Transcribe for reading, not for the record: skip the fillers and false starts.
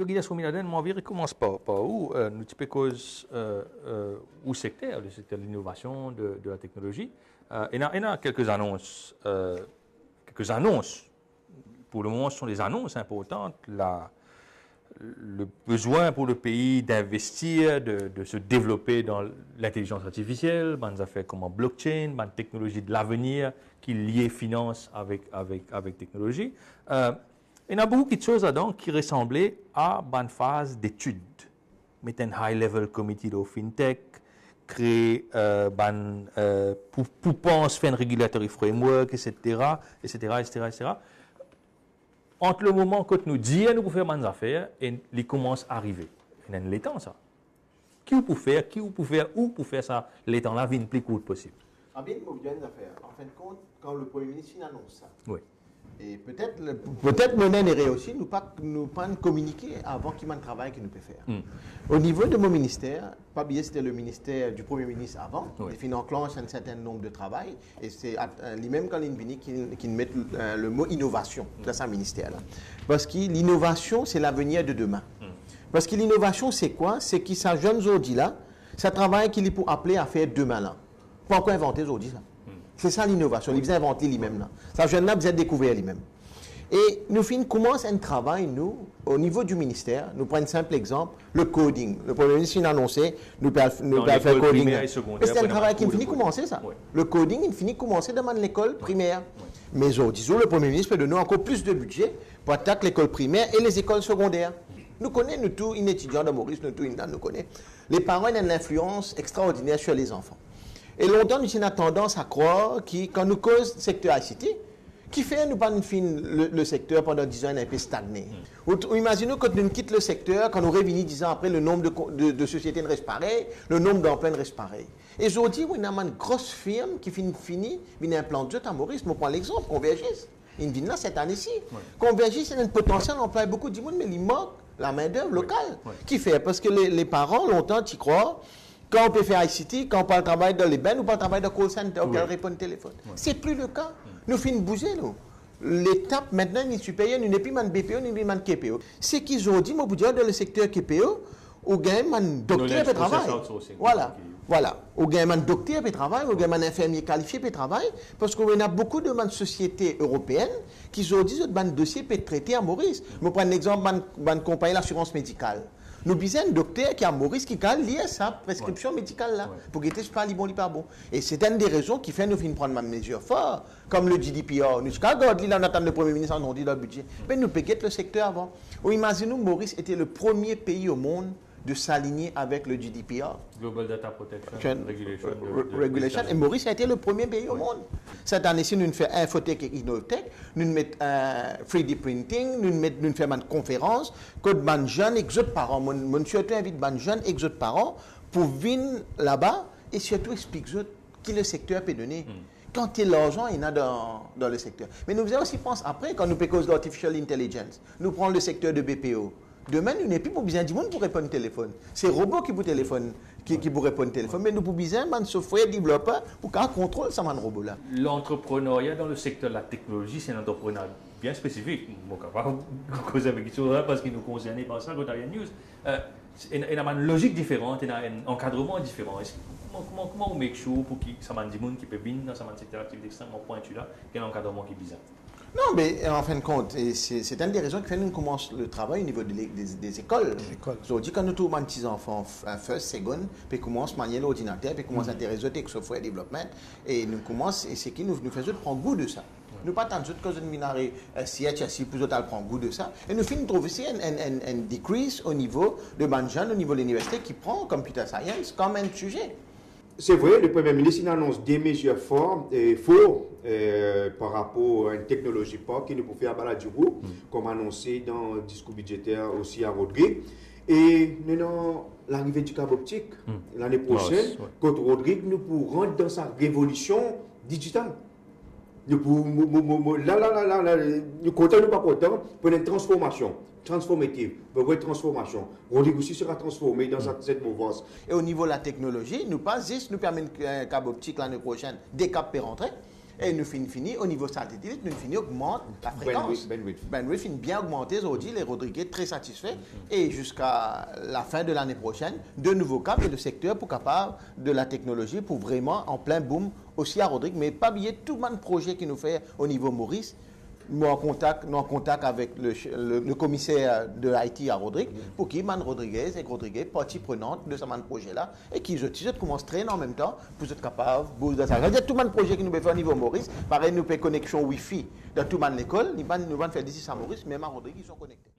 Yogi Souminaden, mon vie commence par où nous typons cause au secteur, le secteur de l'innovation, de la technologie. Il y a quelques annonces. Pour le moment, ce sont des annonces importantes. Le besoin pour le pays d'investir, de se développer dans l'intelligence artificielle, des affaires comme blockchain, des technologies de l'avenir qui lient finance avec technologie. Il y a beaucoup de choses là-dedans qui ressemblaient à une phase d'étude. Mettre un high-level committee de fintech, créer pour penser faire un regulatory framework, etc., etc., etc., etc. Entre le moment que nous disons nous pouvons faire des affaires et ils commencent à arriver. Il y a les temps ça. Qui vous pouvez faire, où pour faire ça, les temps là viennent plus court possible. Ah bien, il y a une affaire. En fin de compte, quand le Premier ministre annonce ça. Oui. Et peut-être mon intérêt aussi, nous pas communiquer avant qu'il y ait un travail qu'il nous peut faire. Au niveau de mon ministère, pas bien c'était le ministère du Premier ministre avant, il enclenche un certain nombre de travail, et c'est lui-même quand il vient qu'il met le mot innovation dans son ministère. Là. Parce que l'innovation, c'est l'avenir de demain. Parce que l'innovation, c'est quoi? C'est que sa jeune aujourd'hui là, ça travail qu'il est pour appeler à faire demain là. Pas encore inventer aujourd'hui ça. C'est ça l'innovation, il vient inventer lui-même là. Ça jeune là, vient découvrir lui-même. Et nous commençons un travail, nous, au niveau du ministère. Nous prenons un simple exemple, le coding. Le Premier ministre a annoncé, nous pouvons faire coding. Et c'est un travail qui finit de commencer, ça. Oui. Le coding, il finit de commencer dans l'école primaire. Oui. Mais disons, le Premier ministre peut donner encore plus de budget pour attaquer l'école primaire et les écoles secondaires. Nous connaissons, nous tous, un étudiant de Maurice, nous tous, nous connaissons. Les parents ont une influence extraordinaire sur les enfants. Et longtemps, nous avons tendance à croire que quand nous causons le secteur ICT, qui fait nous pas le secteur pendant 10 ans un peu stagné. Imaginez quand nous quittons le secteur, quand nous revenons 10 ans après, le nombre de sociétés ne reste pareil, le nombre d'emplois ne reste pareil. Et aujourd'hui, on a une grosse firme qui finit, une implante à Maurice. Je prends l'exemple, Convergys. Ils viennent là cette année-ci. Oui. Convergys, c'est un potentiel d'emploi beaucoup de monde, mais il manque la main-d'œuvre locale. Oui. Qui fait? Parce que les parents, longtemps, tu crois, quand on peut faire ICT, quand on parle de travail dans les bains, ou pas de travail dans le call center, on répond au téléphone. Oui. C'est plus le cas. Nous finissons bouger, nous. L'étape maintenant, nous supérieurs, nous n'est plus un BPO, nous n'est plus un KPO. C'est qu'ils ont dit, moi, dans le secteur KPO, au gain, un docteur peut travailler. Voilà. Voilà. Au gain, un docteur peut travailler, au gain, un infirmier qualifié peut travailler, parce qu'on a beaucoup de sociétés européennes qui ont dit que ce dossier peut être traité à Maurice. Je prends l'exemple de compagnie l'assurance médicale. Nous avons un docteur qui a Maurice qui a lié sa prescription médicale là, pour qu'il ne soit pas bon. Et c'est une des raisons qui fait que nous prendre une mesure forte, comme le GDPR. Nous avons le Premier ministre a dit dans le budget. Mais nous payons le secteur avant. Imaginez, Maurice était le premier pays au monde de s'aligner avec le GDPR. Global Data Protection Regulation. Et Maurice a été le premier pays au monde. Cette année-ci, nous faisons Infotech et Innotech, nous mettons 3D printing, nous faisons une conférence, que les jeunes et les autres parents, mon surtout invite les jeunes et les autres parents pour venir là-bas et surtout expliquer qui le secteur peut donner. Quand il y a l'argent, il y en a dans le secteur. Mais nous aussi penser après, quand nous payons l'artificial intelligence, nous prenons le secteur de BPO. Demain, nous n'avons plus besoin du monde pour répondre au téléphone. C'est le robot qui vous téléphone, qui vous répond au téléphone. Mais nous avons besoin d'un software développeur pour qu'on contrôle ce robot là. L'entrepreneuriat dans le secteur de la technologie, c'est un entrepreneuriat bien spécifique. Je ne vais pas causer avec ça parce qu'il nous concerne par ça, quand il y a une news. Il y a une logique différente, il y a un encadrement différent. Comment on make sure pour que ça m'a dit qui peut venir dans ce secteur d'activité extrêmement pointu là, qu'il y a un encadrement qui est bizarre? Non, mais en fin de compte, c'est une des raisons qui fait que nous commençons le travail au niveau des écoles. Aujourd'hui, quand nous trouvons un petit enfant, first, second, puis commence à manier l'ordinateur, puis commence à intéresser avec le software development, et nous commençons, et c'est qui nous faisons prendre goût de ça. Nous pas tant que nous minaré CHSI pour autres prendre goût de ça. Et nous finissons trouver aussi un decrease au niveau de jeunes, au niveau de l'université qui prend computer science comme un sujet. C'est vrai, le Premier ministre annonce des mesures fortes par rapport à une technologie forte qui nous peut faire à du groupe, comme annoncé dans le discours budgétaire aussi à Rodrigue. Et nous avons l'arrivée du câble optique l'année prochaine, quand Rodrigue nous pourrons rentrer dans sa révolution digitale. Nous comptons pas content pour une transformation transformative, pour une transformation. Rodrigue aussi sera transformé dans cette mouvance. Et au niveau de la technologie, nous pas juste nous permettre un câble optique l'année prochaine, des câbles peuvent rentrer. Et nous finissons, au niveau satellite, nous finissons augmente la fréquence. Bandwidth finit bien augmenter aujourd'hui, les Rodriguez très satisfaits. Et jusqu'à la fin de l'année prochaine, de nouveaux câbles et le secteur pour capable de la technologie pour vraiment en plein boom aussi à Rodrigue. Mais pas oublier tout le projet qui nous fait au niveau Maurice. Nous en contact avec le commissaire de l'IT à Rodrigue pour qu'il Man Rodriguez et Rodriguez, partie prenante de ce projet-là, et qui commence à traîner en même temps pour être capable de ça. C'est-à-dire tout le projet qui nous fait au niveau Maurice, pareil, nous fait connexion Wi-Fi dans tout l'école, nous allons faire d'ici à Maurice, même à Rodrigue, ils sont connectés.